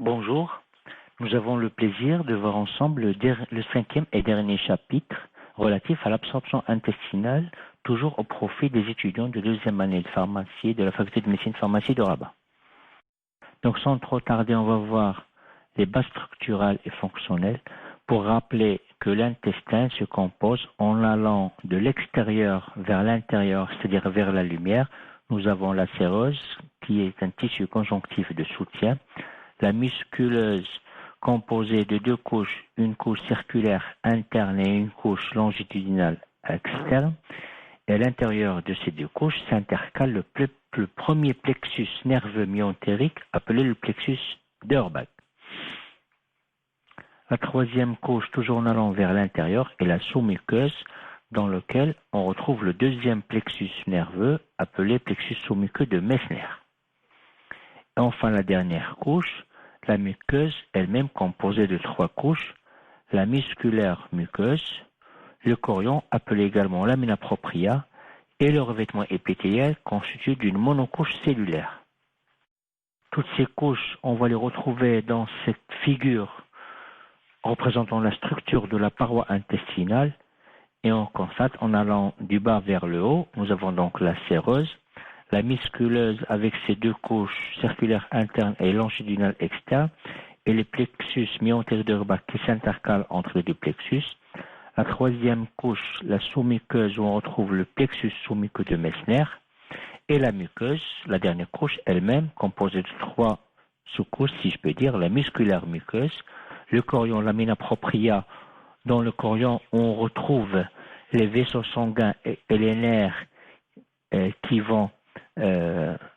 Bonjour, nous avons le plaisir de voir ensemble le cinquième et dernier chapitre relatif à l'absorption intestinale, toujours au profit des étudiants de deuxième année de pharmacie de la faculté de médecine pharmacie de Rabat. Donc sans trop tarder, on va voir les bases structurales et fonctionnelles pour rappeler que l'intestin se compose en allant de l'extérieur vers l'intérieur, c'est-à-dire vers la lumière. Nous avons la séreuse qui est un tissu conjonctif de soutien, la musculeuse composée de deux couches, une couche circulaire interne et une couche longitudinale externe. Et à l'intérieur de ces deux couches s'intercale le premier plexus nerveux myentérique appelé le plexus d'Eurbach. La troisième couche, toujours en allant vers l'intérieur, est la sous-muqueuse, dans laquelle on retrouve le deuxième plexus nerveux appelé plexus sous-muqueux de Messner. Et enfin, la dernière couche, la muqueuse elle-même composée de trois couches, la musculaire muqueuse, le chorion appelé également lamina propria et le revêtement épithélial constitué d'une monocouche cellulaire. Toutes ces couches, on va les retrouver dans cette figure représentant la structure de la paroi intestinale et on constate en allant du bas vers le haut, nous avons donc la séreuse, la musculeuse avec ses deux couches circulaires internes et longitudinales externes et les plexus myentériques d'Eurbach qui s'intercalent entre les deux plexus. La troisième couche, la sous-muqueuse où on retrouve le plexus sous-muqueux de Messner et la muqueuse, la dernière couche elle-même composée de trois sous-couches, si je peux dire, la musculaire muqueuse, le chorion lamina propria, dans le chorion on retrouve les vaisseaux sanguins et les nerfs qui vont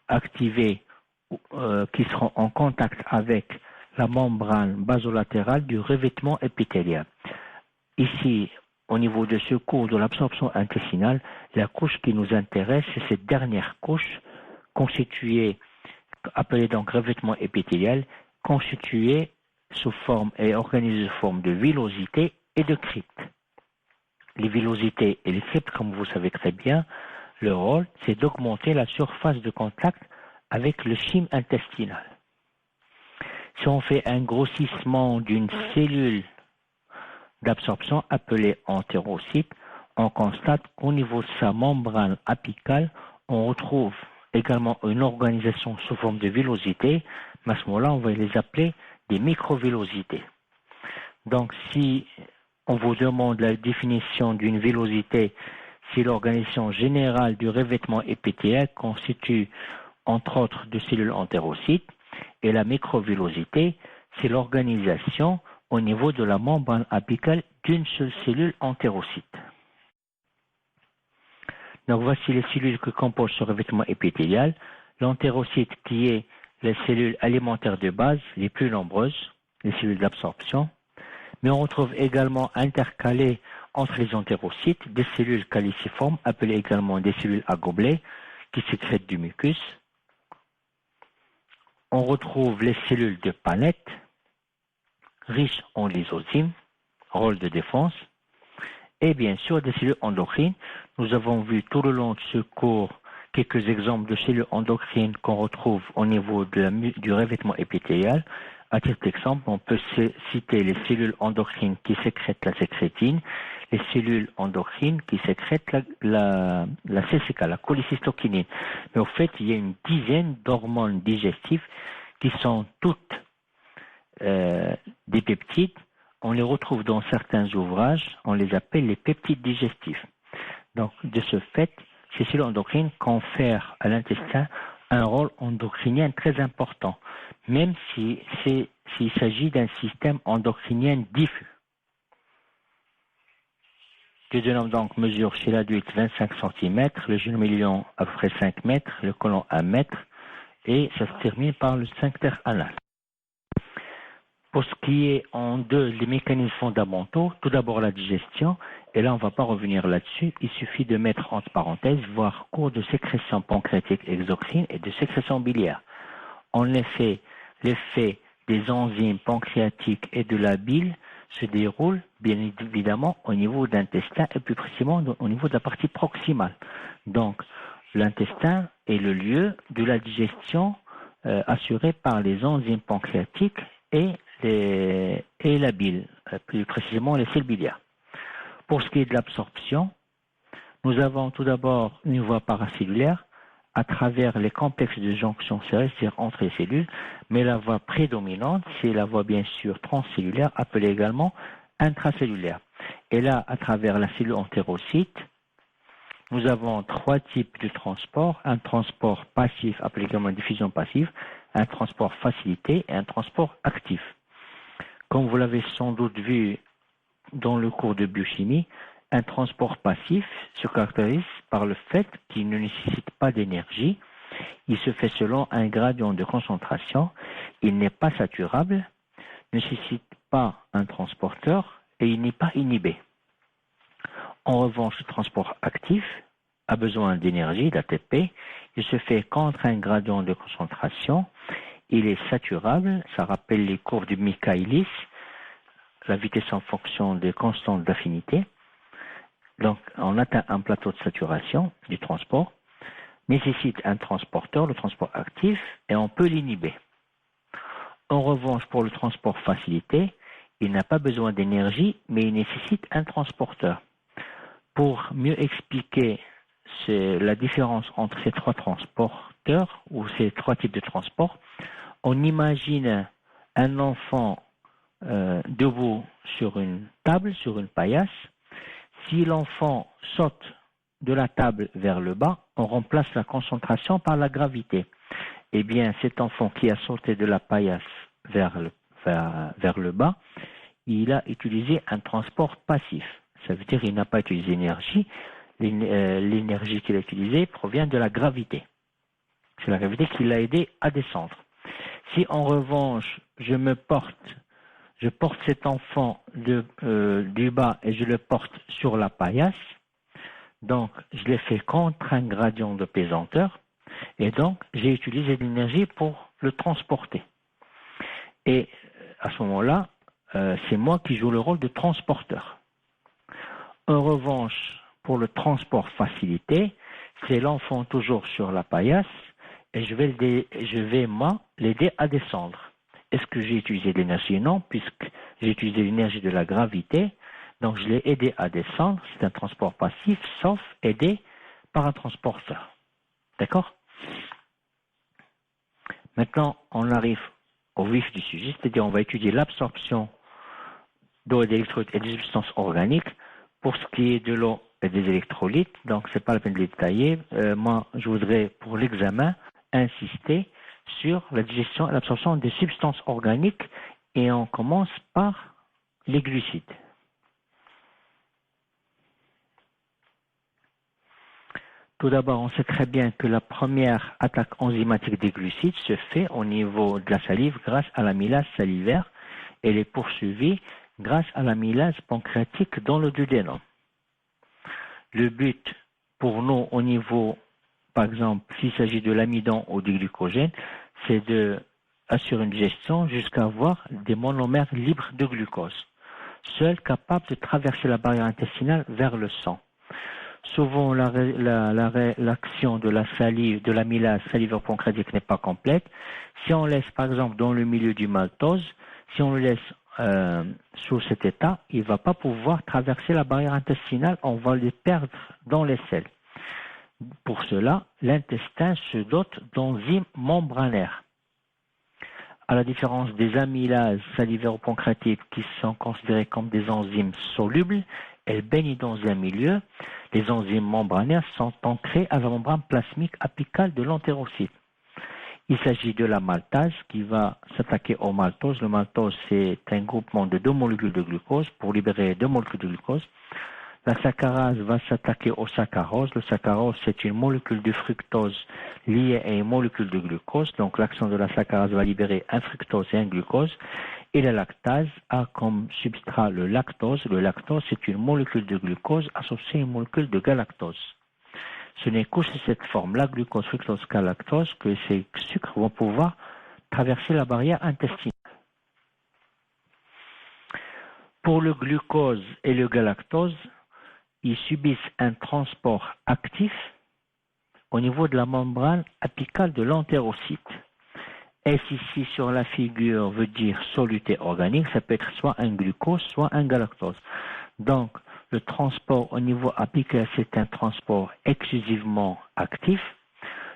activer, qui seront en contact avec la membrane basolatérale du revêtement épithélial. Ici, au niveau de ce cours de l'absorption intestinale, la couche qui nous intéresse, c'est cette dernière couche constituée, appelée donc revêtement épithélial, constituée sous forme et organisée sous forme de villosité et de crypte. Les villosités et les cryptes, comme vous savez très bien, le rôle, c'est d'augmenter la surface de contact avec le chyme intestinal. Si on fait un grossissement d'une cellule d'absorption appelée entérocyte, on constate qu'au niveau de sa membrane apicale, on retrouve également une organisation sous forme de villosité, mais à ce moment-là, on va les appeler des microvillosités. Donc, si on vous demande la définition d'une villosité, c'est l'organisation générale du revêtement épithélial constitue entre autres de cellules entérocytes, et la microvillosité, c'est l'organisation au niveau de la membrane apicale d'une seule cellule entérocyte. Donc voici les cellules que composent ce revêtement épithélial. L'entérocyte qui est les cellules alimentaires de base les plus nombreuses, les cellules d'absorption, mais on retrouve également intercalées entre les entérocytes des cellules caliciformes, appelées également des cellules à gobelets, qui sécrètent du mucus. On retrouve les cellules de Paneth, riches en lysozymes, rôle de défense, et bien sûr des cellules endocrines. Nous avons vu tout le long de ce cours quelques exemples de cellules endocrines qu'on retrouve au niveau du revêtement épithélial. À titre d'exemple, on peut citer les cellules endocrines qui sécrètent la sécrétine, les cellules endocrines qui sécrètent la CCK, la cholécystokinine. Mais au fait, il y a une dizaine d'hormones digestives qui sont toutes des peptides. On les retrouve dans certains ouvrages, on les appelle les peptides digestifs. Donc, de ce fait, ces cellules endocrines confèrent à l'intestin un rôle endocrinien très important, même s'il s'agit d'un système endocrinien diffus. Le génome donc mesure chez l'adulte 25 cm, le génomillion à peu près 5 mètres, le côlon 1 mètre, et ça se termine par le sphincter anal. Pour ce qui est en deux, les mécanismes fondamentaux, tout d'abord la digestion, et là on ne va pas revenir là-dessus, il suffit de mettre entre parenthèses, voir cours de sécrétion pancréatique exocrine et de sécrétion biliaire. En effet, l'effet des enzymes pancréatiques et de la bile se déroule bien évidemment au niveau de l'intestin et plus précisément au niveau de la partie proximale. Donc l'intestin est le lieu de la digestion assurée par les enzymes pancréatiques et la bile, plus précisément les sels biliaires. Pour ce qui est de l'absorption, nous avons tout d'abord une voie paracellulaire à travers les complexes de jonction serrée, c'est-à-dire entre les cellules, mais la voie prédominante, c'est la voie bien sûr transcellulaire, appelée également intracellulaire. Et là, à travers la cellule entérocyte, nous avons trois types de transport, un transport passif, appelé également diffusion passive, un transport facilité et un transport actif. Comme vous l'avez sans doute vu dans le cours de biochimie, un transport passif se caractérise par le fait qu'il ne nécessite pas d'énergie. Il se fait selon un gradient de concentration. Il n'est pas saturable, ne nécessite pas un transporteur et il n'est pas inhibé. En revanche, le transport actif a besoin d'énergie, d'ATP. Il se fait contre un gradient de concentration. Il est saturable. Ça rappelle les courbes de Michaelis, la vitesse en fonction des constantes d'affinité. Donc, on atteint un plateau de saturation du transport, nécessite un transporteur, le transport actif, et on peut l'inhiber. En revanche, pour le transport facilité, il n'a pas besoin d'énergie, mais il nécessite un transporteur. Pour mieux expliquer la différence entre ces trois transporteurs, ou ces trois types de transport, on imagine un enfant debout sur une table, sur une paillasse. Si l'enfant saute de la table vers le bas, on remplace la concentration par la gravité. Eh bien, cet enfant qui a sauté de la paillasse vers le bas, il a utilisé un transport passif. Ça veut dire qu'il n'a pas utilisé l'énergie. L'énergie qu'il a utilisée provient de la gravité. C'est la gravité qui l'a aidé à descendre. Si en revanche, je porte cet enfant du bas et je le porte sur la paillasse, donc je l'ai fait contre un gradient de pesanteur, et donc j'ai utilisé de l'énergie pour le transporter. Et à ce moment-là, c'est moi qui joue le rôle de transporteur. En revanche, pour le transport facilité, c'est l'enfant toujours sur la paillasse, et je vais moi l'aider à descendre. Est-ce que j'ai utilisé de l'énergie? Non, puisque j'ai utilisé l'énergie de la gravité, donc je l'ai aidé à descendre. C'est un transport passif, sauf aidé par un transporteur. D'accord? Maintenant, on arrive au vif du sujet, c'est-à-dire on va étudier l'absorption d'eau et d'électrolytes et des substances organiques. Pour ce qui est de l'eau et des électrolytes, donc c'est pas la peine de les détailler. Moi, je voudrais, pour l'examen, insister sur la digestion et l'absorption des substances organiques, et on commence par les glucides. Tout d'abord, on sait très bien que la première attaque enzymatique des glucides se fait au niveau de la salive grâce à l'amylase salivaire. Elle est poursuivie grâce à l'amylase pancréatique dans le duodénum. Le but pour nous au niveau, par exemple, s'il s'agit de l'amidon ou du glucogène, c'est d'assurer une digestion jusqu'à avoir des monomères libres de glucose, seuls capables de traverser la barrière intestinale vers le sang. Souvent, l'action de la salive, de l'amylase salivaire pancréatique n'est pas complète. Si on laisse, par exemple, dans le milieu du maltose, si on le laisse sous cet état, il ne va pas pouvoir traverser la barrière intestinale, on va le perdre dans les selles. Pour cela, l'intestin se dote d'enzymes membranaires. À la différence des amylases salivaires pancréatiques qui sont considérées comme des enzymes solubles, elles baignent dans un milieu. Les enzymes membranaires sont ancrées à la membrane plasmique apicale de l'entérocyte. Il s'agit de la maltase qui va s'attaquer au maltose. Le maltose, c'est un groupement de 2 molécules de glucose pour libérer 2 molécules de glucose. La saccharase va s'attaquer au saccharose. Le saccharose, c'est une molécule de fructose liée à une molécule de glucose. Donc, l'action de la saccharase va libérer un fructose et un glucose. Et la lactase a comme substrat le lactose. Le lactose, c'est une molécule de glucose associée à une molécule de galactose. Ce n'est que sous cette forme-là, glucose, fructose, galactose, que ces sucres vont pouvoir traverser la barrière intestinale. Pour le glucose et le galactose, ils subissent un transport actif au niveau de la membrane apicale de l'entérocyte. S ici sur la figure veut dire soluté organique, ça peut être soit un glucose, soit un galactose. Donc, le transport au niveau apical, c'est un transport exclusivement actif.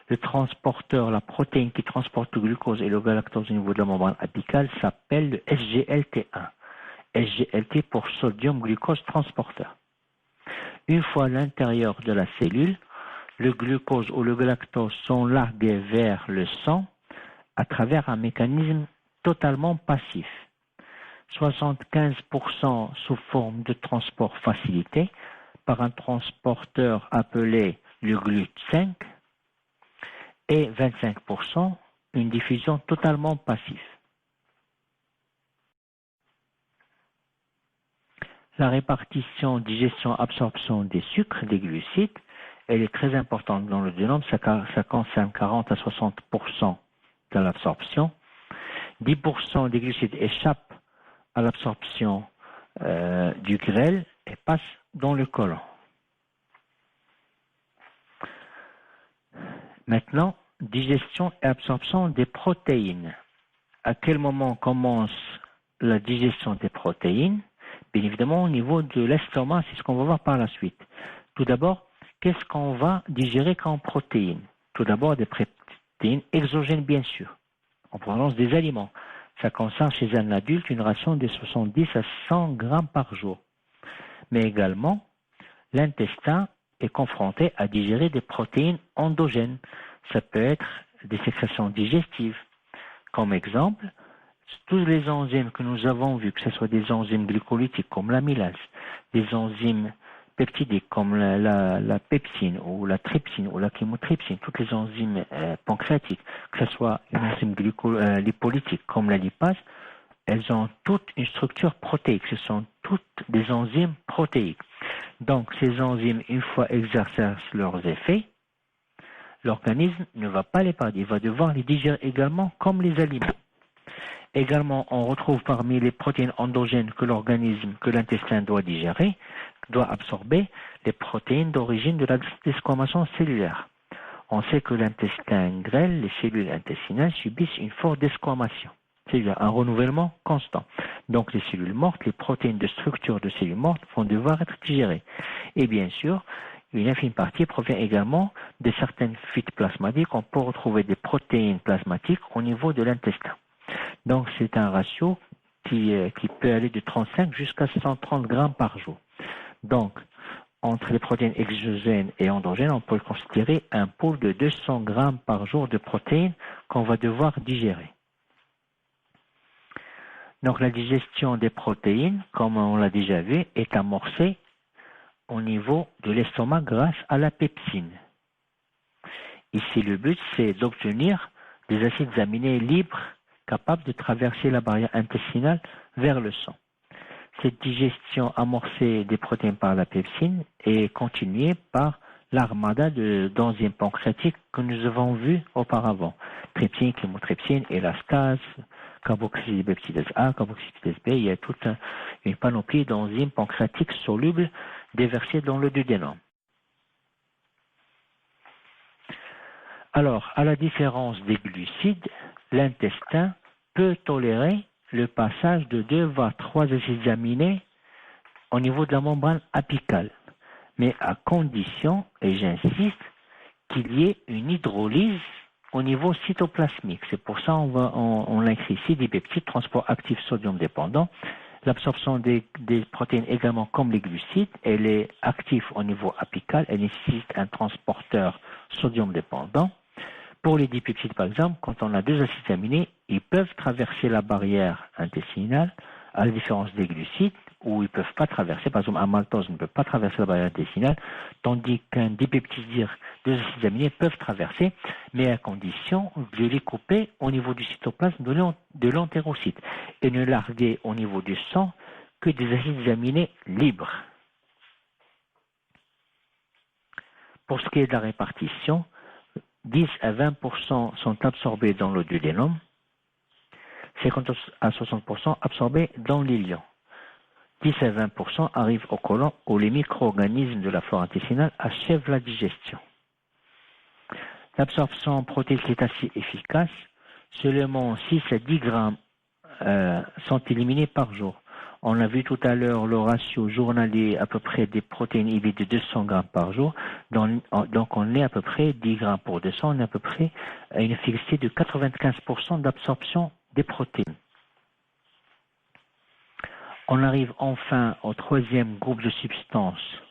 Le transporteur, la protéine qui transporte le glucose et le galactose au niveau de la membrane apicale s'appelle le SGLT1. SGLT pour sodium glucose transporteur. Une fois à l'intérieur de la cellule, le glucose ou le galactose sont largués vers le sang à travers un mécanisme totalement passif. 75% sous forme de transport facilité par un transporteur appelé le GLUT5 et 25% une diffusion totalement passive. La répartition, digestion, absorption des sucres, des glucides, elle est très importante dans le génome, ça concerne 40 à 60% de l'absorption. 10% des glucides échappent à l'absorption du grêle et passent dans le côlon. Maintenant, digestion et absorption des protéines. À quel moment commence la digestion des protéines? Bien évidemment, au niveau de l'estomac, c'est ce qu'on va voir par la suite. Tout d'abord, qu'est-ce qu'on va digérer comme protéines? Tout d'abord, des protéines exogènes, bien sûr. En provenance des aliments. Ça concerne chez un adulte une ration de 70 à 100 grammes par jour. Mais également, l'intestin est confronté à digérer des protéines endogènes. Ça peut être des sécrétions digestives. Comme exemple, tous les enzymes que nous avons vus, que ce soit des enzymes glycolytiques comme l'amylase, des enzymes peptidiques comme la pepsine ou la trypsine ou la chymotrypsine, toutes les enzymes pancréatiques, que ce soit une enzyme lipolytique comme la lipase, elles ont toutes une structure protéique. Ce sont toutes des enzymes protéiques. Donc, ces enzymes, une fois exercent leurs effets, l'organisme ne va pas les perdre. Il va devoir les digérer également comme les aliments. Également, on retrouve parmi les protéines endogènes que l'organisme, que l'intestin doit digérer, doit absorber, les protéines d'origine de la desquamation cellulaire. On sait que l'intestin grêle, les cellules intestinales subissent une forte desquamation, c'est-à-dire un renouvellement constant. Donc les cellules mortes, les protéines de structure de cellules mortes vont devoir être digérées. Et bien sûr, une infime partie provient également de certaines fuites plasmatiques. On peut retrouver des protéines plasmatiques au niveau de l'intestin. Donc c'est un ratio qui peut aller de 35 jusqu'à 130 grammes par jour. Donc, entre les protéines exogènes et endogènes, on peut considérer un pôle de 200 grammes par jour de protéines qu'on va devoir digérer. Donc la digestion des protéines, comme on l'a déjà vu, est amorcée au niveau de l'estomac grâce à la pepsine. Ici, le but, c'est d'obtenir des acides aminés libres capables de traverser la barrière intestinale vers le sang. Cette digestion amorcée des protéines par la pepsine est continuée par l'armada d'enzymes pancréatiques que nous avons vues auparavant. Trypsine, chymotrypsine, élastase, carboxylpeptidase A, carboxylpeptidase B, il y a toute une panoplie d'enzymes pancréatiques solubles déversées dans le duodénum. Alors, à la différence des glucides, l'intestin peut tolérer le passage de 2 voire 3 acides aminés au niveau de la membrane apicale, mais à condition, et j'insiste, qu'il y ait une hydrolyse au niveau cytoplasmique. C'est pour ça on l'a écrit ici, dipeptides, transport actif sodium dépendant. L'absorption des protéines également comme les glucides, elle est active au niveau apical, elle nécessite un transporteur sodium dépendant. Pour les dipeptides, par exemple, quand on a 2 acides aminés, ils peuvent traverser la barrière intestinale, à la différence des glucides, où ils ne peuvent pas traverser. Par exemple, un maltose ne peut pas traverser la barrière intestinale, tandis qu'un dipeptidire, 2 acides aminés peuvent traverser, mais à condition de les couper au niveau du cytoplasme de l'entérocyte et ne larguer au niveau du sang que des acides aminés libres. Pour ce qui est de la répartition, 10 à 20% sont absorbés dans le duodénum, 50 à 60% absorbés dans l'ilion. 10 à 20% arrivent au côlon où les micro-organismes de la flore intestinale achèvent la digestion. L'absorption protéique est assez efficace seulement 6 à 10 grammes sont éliminés par jour. On a vu tout à l'heure le ratio journalier à peu près des protéines, il est de 200 grammes par jour. Donc on est à peu près 10 grammes pour 200, on est à peu près à une efficacité de 95% d'absorption des protéines. On arrive enfin au troisième groupe de substances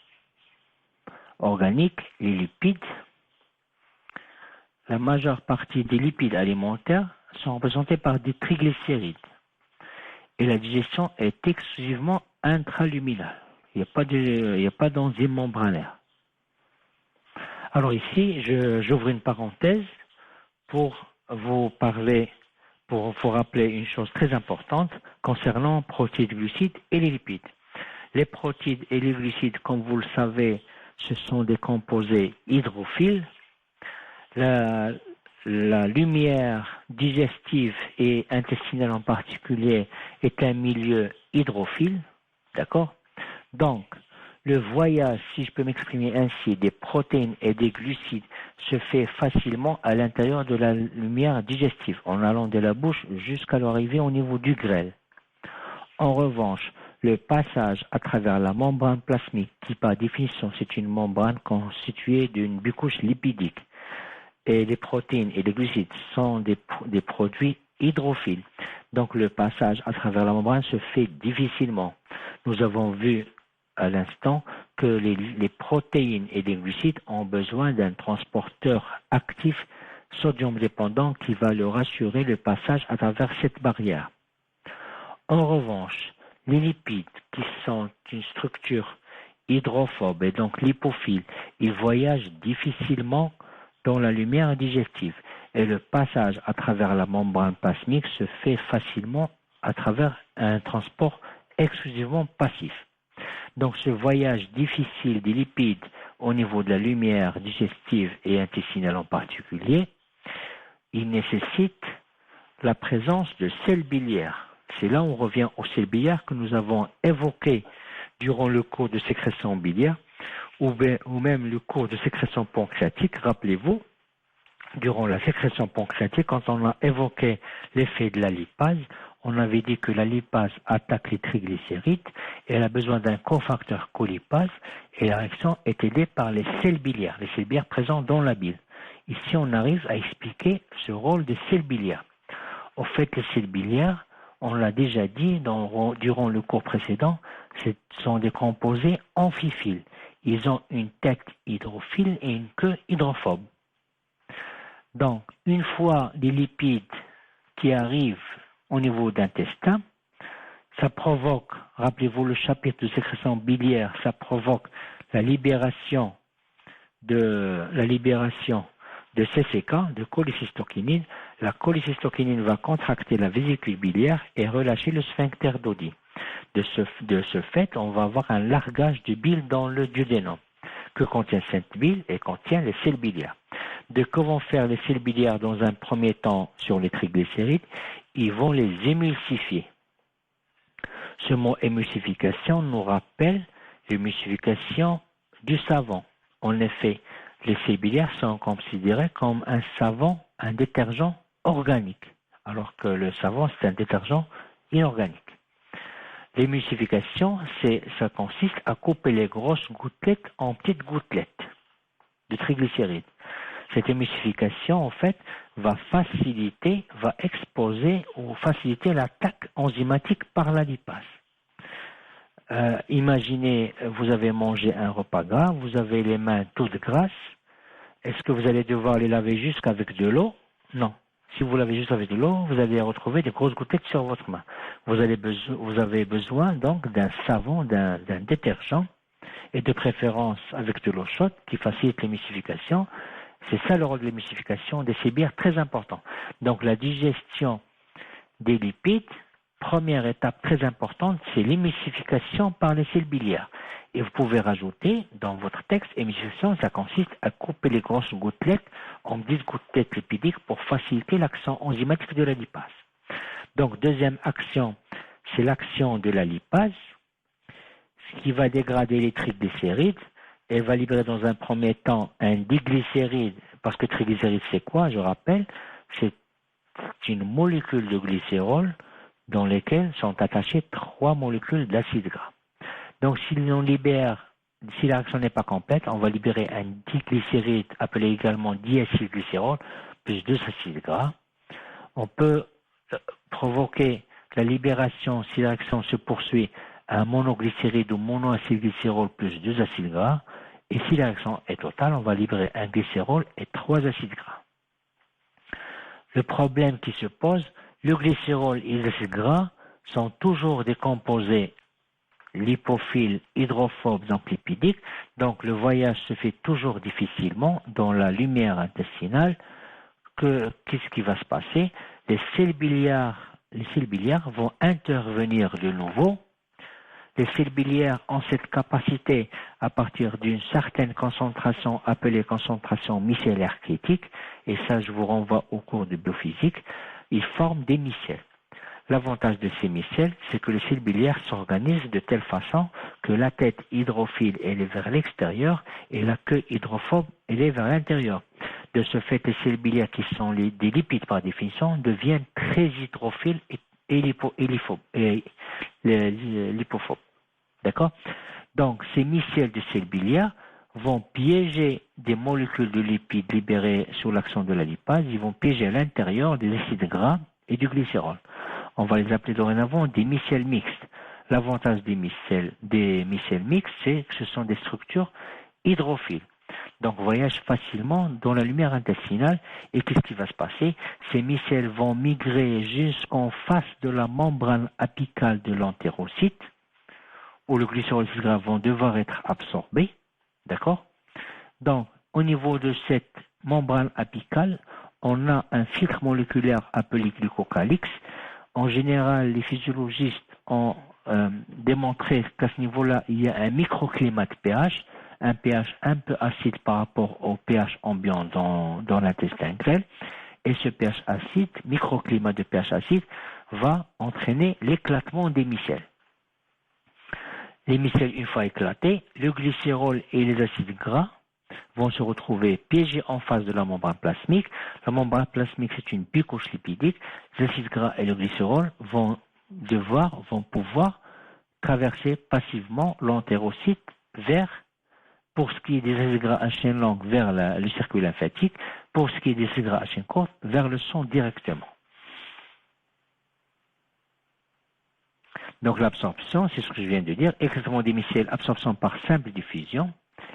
organiques, les lipides. La majeure partie des lipides alimentaires sont représentés par des triglycérides. Et la digestion est exclusivement intraluminale. Il n'y a pas d'enzyme membranaire. Alors ici, j'ouvre une parenthèse pour vous parler, pour vous rappeler une chose très importante concernant protéines, glucides et les lipides. Les protéines et les glucides, comme vous le savez, ce sont des composés hydrophiles. La lumière digestive et intestinale en particulier est un milieu hydrophile, d'accord? Donc, le voyage, si je peux m'exprimer ainsi, des protéines et des glucides se fait facilement à l'intérieur de la lumière digestive, en allant de la bouche jusqu'à l'arrivée au niveau du grêle. En revanche, le passage à travers la membrane plasmique, qui par définition c'est une membrane constituée d'une bicouche lipidique, et les protéines et les glucides sont des produits hydrophiles. Donc le passage à travers la membrane se fait difficilement. Nous avons vu à l'instant que les protéines et les glucides ont besoin d'un transporteur actif sodium dépendant qui va leur assurer le passage à travers cette barrière. En revanche, les lipides qui sont une structure hydrophobe et donc lipophile, ils voyagent difficilement dans la lumière digestive et le passage à travers la membrane plasmique se fait facilement à travers un transport exclusivement passif. Donc ce voyage difficile des lipides au niveau de la lumière digestive et intestinale en particulier, il nécessite la présence de sels biliaires. C'est là où on revient aux sels biliaires que nous avons évoqués durant le cours de sécrétion biliaire ou même le cours de sécrétion pancréatique. Rappelez-vous, durant la sécrétion pancréatique, quand on a évoqué l'effet de la lipase, on avait dit que la lipase attaque les triglycérides et elle a besoin d'un cofacteur colipase et la réaction est aidée par les sels biliaires présents dans la bile. Ici, on arrive à expliquer ce rôle des sels biliaires. Au fait, les sels biliaires, on l'a déjà dit durant le cours précédent, ce sont des composés amphiphiles. Ils ont une tête hydrophile et une queue hydrophobe. Donc, une fois les lipides qui arrivent au niveau d'intestin, ça provoque, rappelez-vous le chapitre de sécrétion biliaire, ça provoque la libération de CCK, de cholécystokinine. La cholécystokinine va contracter la vésicule biliaire et relâcher le sphincter d'Oddi. De ce fait, on va avoir un largage de bile dans le duodénum que contient cette bile et contient les sels biliaires. De que vont faire les sels biliaires dans un premier temps sur les triglycérides? Ils vont les émulsifier. Ce mot émulsification nous rappelle l'émulsification du savon. En effet, les sels biliaires sont considérés comme un savon, un détergent organique, alors que le savon c'est un détergent inorganique. L'émulsification, ça consiste à couper les grosses gouttelettes en petites gouttelettes de triglycérides. Cette émulsification, en fait, va exposer ou faciliter l'attaque enzymatique par la lipase. Imaginez, vous avez mangé un repas gras, vous avez les mains toutes grasses. Est-ce que vous allez devoir les laver juste avec de l'eau? Non. Si vous lavez juste avec de l'eau, vous allez retrouver des grosses gouttelettes sur votre main. Vous avez besoin donc d'un savon, d'un détergent, et de préférence avec de l'eau chaude qui facilite l'émulsification. C'est ça le rôle de l'émulsification des sels biliaires, très important. Donc la digestion des lipides, première étape très importante, c'est l'émulsification par les sels biliaires. Et vous pouvez rajouter dans votre texte, émulsification, ça consiste à couper les grosses gouttelettes en petites gouttelettes lipidiques pour faciliter l'action enzymatique de la lipase. Donc deuxième action, c'est l'action de la lipase, ce qui va dégrader les triglycérides. Elle va libérer dans un premier temps un diglycéride, parce que triglycéride c'est quoi? Je rappelle, c'est une molécule de glycérol dans lesquelles sont attachées 3 molécules d'acide gras. Donc, si la réaction n'est pas complète, on va libérer un diglycéride appelé également diacylglycérol plus 2 acides gras. On peut provoquer la libération, si la réaction se poursuit, un monoglycéride ou monoacylglycérol plus 2 acides gras. Et si la réaction est totale, on va libérer un glycérol et 3 acides gras. Le problème qui se pose, le glycérol et les acides gras sont toujours des composés lipophiles, hydrophobes, donc lipidiques. Donc le voyage se fait toujours difficilement dans la lumière intestinale. Qu'est-ce qui va se passer? Les sels biliaires vont intervenir de nouveau. Les sels biliaires ont cette capacité, à partir d'une certaine concentration appelée concentration micellaire critique, et ça je vous renvoie au cours de biophysique, ils forment des micelles. L'avantage de ces micelles, c'est que les sels biliaires s'organisent de telle façon que la tête hydrophile elle est vers l'extérieur et la queue hydrophobe elle est vers l'intérieur. De ce fait, les sels biliaires qui sont des lipides par définition deviennent très hydrophiles et lipophobes. D'accord? Donc, ces micelles de sels biliaires vont piéger des molécules de lipides libérées sous l'action de la lipase. Ils vont piéger à l'intérieur des acides gras et du glycérol. On va les appeler dorénavant des micelles mixtes. L'avantage des micelles mixtes, c'est que ce sont des structures hydrophiles. Donc, voyagent facilement dans la lumière intestinale. Et qu'est-ce qui va se passer? Ces micelles vont migrer jusqu'en face de la membrane apicale de l'entérocyte, où le glycérol et les acides gras vont devoir être absorbés. D'accord? Donc, au niveau de cette membrane apicale, on a un filtre moléculaire appelé glucocalyx. En général, les physiologistes ont démontré qu'à ce niveau-là, il y a un microclimat de pH, un pH un peu acide par rapport au pH ambiant dans l'intestin grêle. Et ce pH acide, microclimat de pH acide, va entraîner l'éclatement des micelles. Les micelles, une fois éclatées, le glycérol et les acides gras vont se retrouver piégés en face de la membrane plasmique. La membrane plasmique, c'est une bicouche lipidique. Les acides gras et le glycérol vont pouvoir traverser passivement l'entérocyte pour ce qui est des acides gras à chaîne longue, vers le circuit lymphatique, pour ce qui est des acides gras à chaîne courte, vers le sang directement. Donc l'absorption, c'est ce que je viens de dire, éclatement des micelles, absorption par simple diffusion.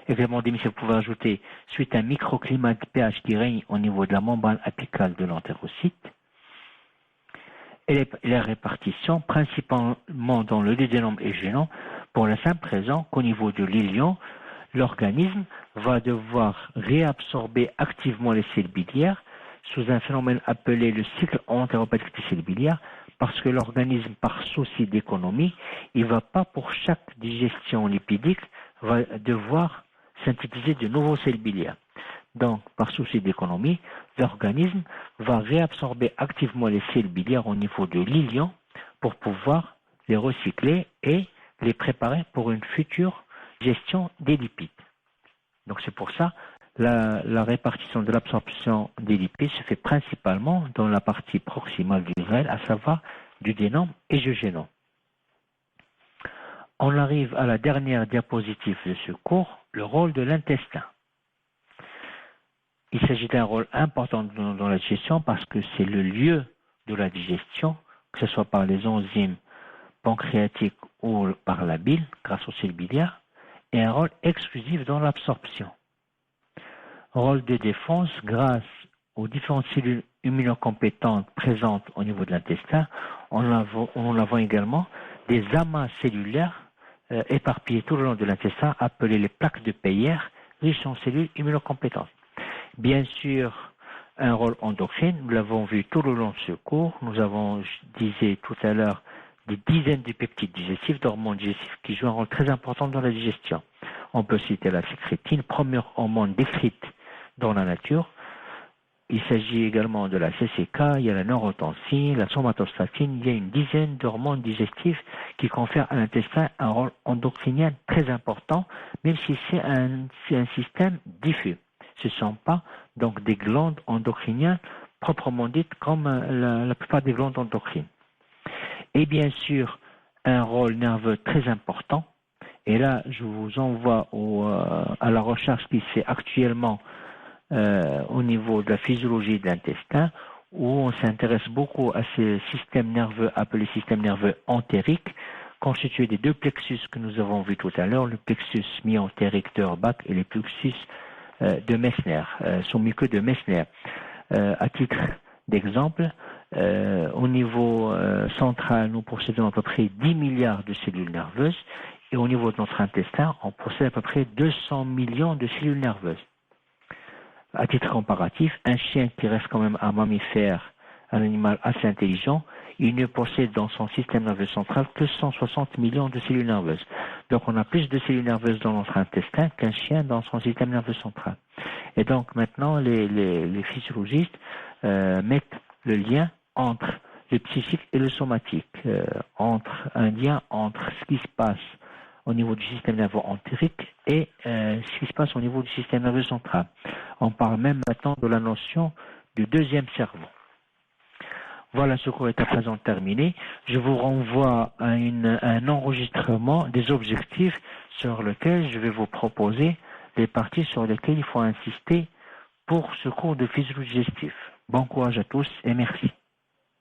Éclatement des micelles, vous pouvez ajouter suite à un microclimat de pH qui règne au niveau de la membrane apicale de l'entérocyte. Et la répartition, principalement dans le duodénum et gênant, pour la simple raison qu'au niveau de l'ilion, l'organisme va devoir réabsorber activement les sels biliaires sous un phénomène appelé le cycle entéropathique des sels biliaires, parce que l'organisme, par souci d'économie, il ne va pas pour chaque digestion lipidique va devoir synthétiser de nouveaux sels biliaires. Donc, par souci d'économie, l'organisme va réabsorber activement les sels biliaires au niveau de l'ilion pour pouvoir les recycler et les préparer pour une future gestion des lipides. Donc, c'est pour ça la répartition de l'absorption des lipides se fait principalement dans la partie proximale du grêle, à savoir duodénum et jejunum. On arrive à la dernière diapositive de ce cours, le rôle de l'intestin. Il s'agit d'un rôle important dans la digestion parce que c'est le lieu de la digestion, que ce soit par les enzymes pancréatiques ou par la bile, grâce aux sels biliaires, et un rôle exclusif dans l'absorption. Rôle de défense grâce aux différentes cellules immunocompétentes présentes au niveau de l'intestin. On a également des amas cellulaires éparpillés tout le long de l'intestin, appelés les plaques de Peyer, riches en cellules immunocompétentes. Bien sûr, un rôle endocrine, nous l'avons vu tout le long de ce cours. Nous avons, je disais tout à l'heure, des dizaines de peptides digestifs, d'hormones digestifs qui jouent un rôle très important dans la digestion. On peut citer la sécrétine, première hormone décrite dans la nature. Il s'agit également de la CCK, il y a la neurotensine, la somatostatine, il y a une dizaine d'hormones digestives qui confèrent à l'intestin un rôle endocrinien très important, même si c'est un système diffus. Ce ne sont pas donc des glandes endocriniennes proprement dite, comme la plupart des glandes endocrines. Et bien sûr, un rôle nerveux très important. Et là, je vous envoie à la recherche qui se fait actuellement au niveau de la physiologie de l'intestin, où on s'intéresse beaucoup à ces systèmes nerveux appelés systèmes nerveux entériques, constitués des deux plexus que nous avons vus tout à l'heure, le plexus mi-entérique de Horbach et le plexus de Messner, sous-muqueux de Messner. À titre d'exemple, au niveau central, nous possédons à peu près 10 milliards de cellules nerveuses, et au niveau de notre intestin, on possède à peu près 200 millions de cellules nerveuses. À titre comparatif, un chien qui reste quand même un mammifère, un animal assez intelligent, il ne possède dans son système nerveux central que 160 millions de cellules nerveuses. Donc on a plus de cellules nerveuses dans notre intestin qu'un chien dans son système nerveux central. Et donc maintenant, les physiologistes mettent le lien entre le psychique et le somatique, un lien entre ce qui se passe au niveau du système nerveux entérique et ce qui se passe au niveau du système nerveux central. On parle même maintenant de la notion du deuxième cerveau. Voilà, ce cours est à présent terminé. Je vous renvoie à un enregistrement des objectifs sur lequel je vais vous proposer les parties sur lesquelles il faut insister pour ce cours de physiologie digestive. Bon courage à tous et merci.